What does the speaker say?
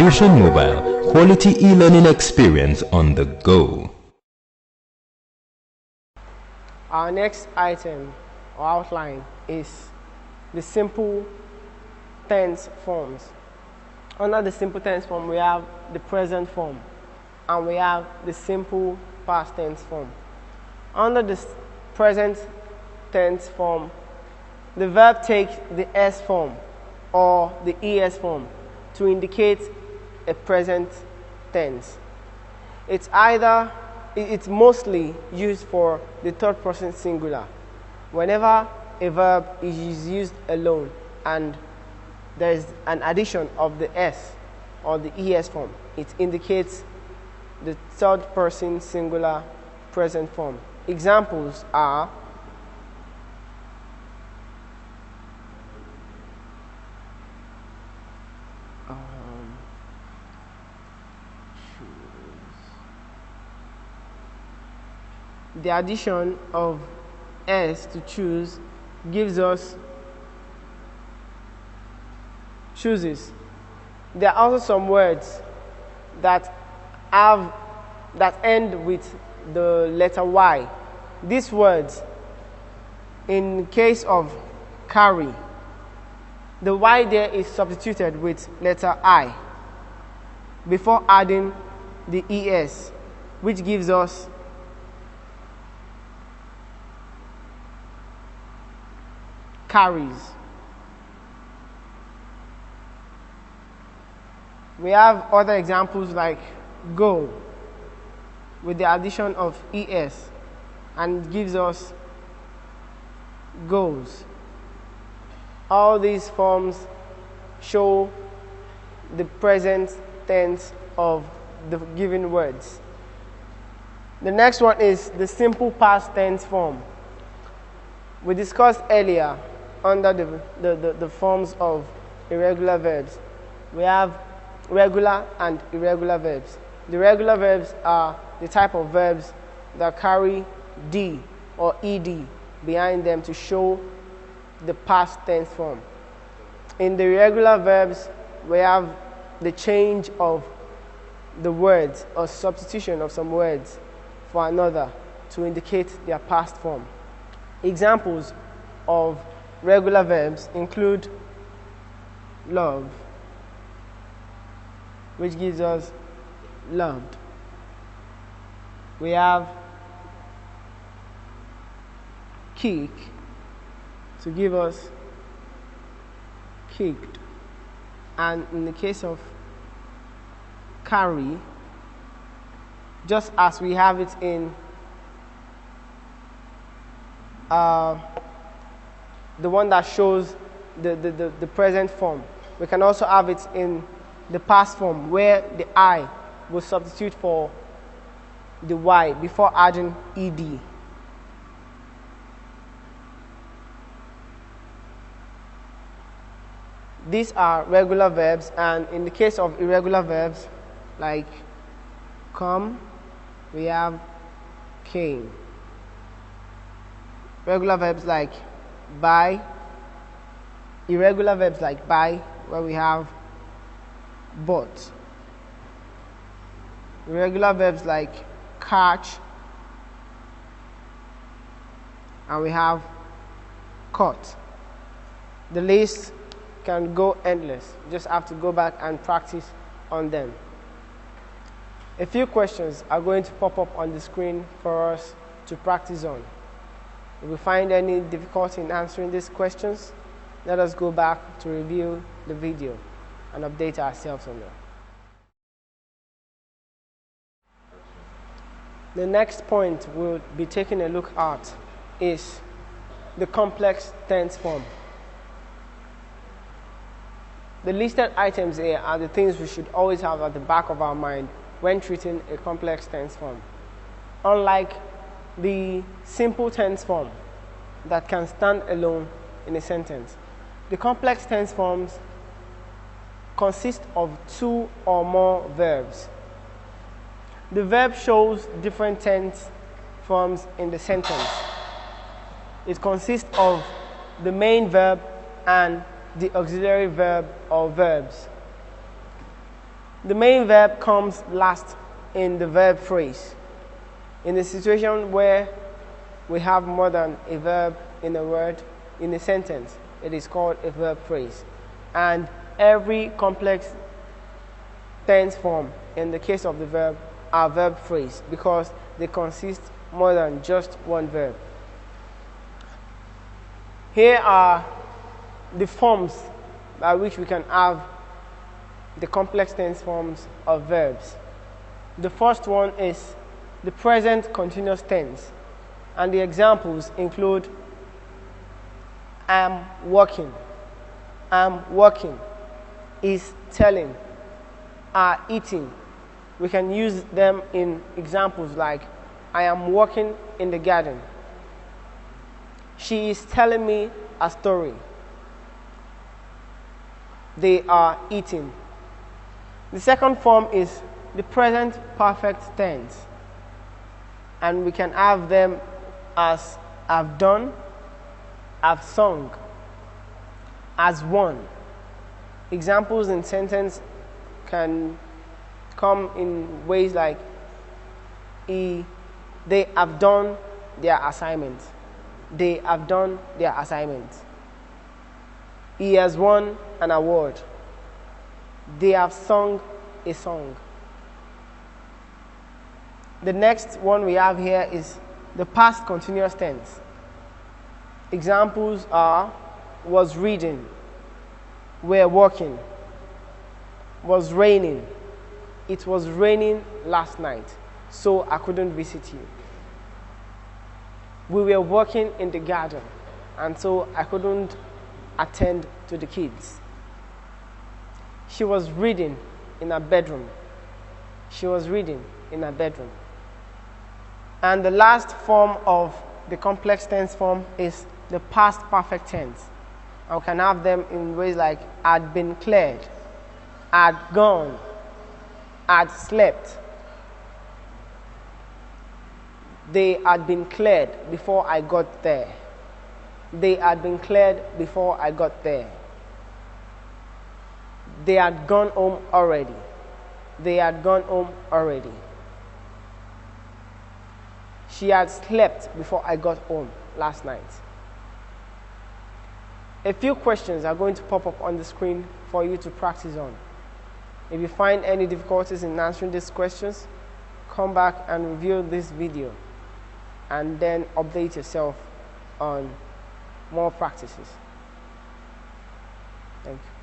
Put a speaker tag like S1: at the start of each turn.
S1: Fusion Mobile, quality e-learning experience on the go.
S2: Our next item or outline is the simple tense forms. Under the simple tense form, we have the present form and we have the simple past tense form. Under the present tense form, the verb takes the S form or the ES form to indicate a present tense. It's mostly used for the third person singular. Whenever a verb is used alone and there is an addition of the S or the ES form, it indicates the third person singular present form. Examples are the addition of S to choose gives us chooses. There are also some words that end with the letter Y. These words, in case of carry, the Y there is substituted with letter I before adding the ES, which gives us carries. We have other examples like go with the addition of ES and gives us goes. All these forms show the present tense of the given words. The next one is the simple past tense form. We discussed earlier under the forms of irregular verbs. We have regular and irregular verbs. The regular verbs are the type of verbs that carry D or ED behind them to show the past tense form. In the irregular verbs, we have the change of the words or substitution of some words for another to indicate their past form. Examples of regular verbs include love, which gives us loved. We have kick to give us kicked. And in the case of carry, just as we have it in the one that shows the present form, we can also have it in the past form where the I will substitute for the Y before adding ED. These are regular verbs, and in the case of irregular verbs like come, we have came. Regular verbs like buy, irregular verbs like buy, where we have bought. Irregular verbs like catch, and we have caught. The list can go endless. You just have to go back and practice on them. A few questions are going to pop up on the screen for us to practice on. If we find any difficulty in answering these questions, let us go back to review the video and update ourselves on them. The next point we'll be taking a look at is the complex tense form. The listed items here are the things we should always have at the back of our mind when treating a complex tense form. Unlike the simple tense form that can stand alone in a sentence, the complex tense forms consist of two or more verbs. The verb shows different tense forms in the sentence. It consists of the main verb and the auxiliary verb or verbs. The main verb comes last in the verb phrase. In a situation where we have more than a verb in a word, in a sentence, it is called a verb phrase. And every complex tense form in the case of the verb are verb phrase because they consist more than just one verb. Here are the forms by which we can have the complex tense forms of verbs. The first one is the present continuous tense, and the examples include am working, is telling, are eating. We can use them in examples like I am walking in the garden. She is telling me a story. They are eating. The second form is the present perfect tense, and we can have them as I've done, I've sung, as won. Examples in sentence can come in ways like they have done their assignment. They have done their assignment. He has won an award. They have sung a song. The next one we have here is the past continuous tense. Examples are was reading, were walking, was raining. It was raining last night, so I couldn't visit you. We were working in the garden, and so I couldn't attend to the kids. She was reading in her bedroom. She was reading in her bedroom. And the last form of the complex tense form is the past perfect tense. And we can have them in ways like had been cleared, had gone, had slept. They had been cleared before I got there. They had been cleared before I got there. They had gone home already. They had gone home already. She had slept before I got home last night. A few questions are going to pop up on the screen for you to practice on. If you find any difficulties in answering these questions, come back and review this video and then update yourself on more practices. Thank you.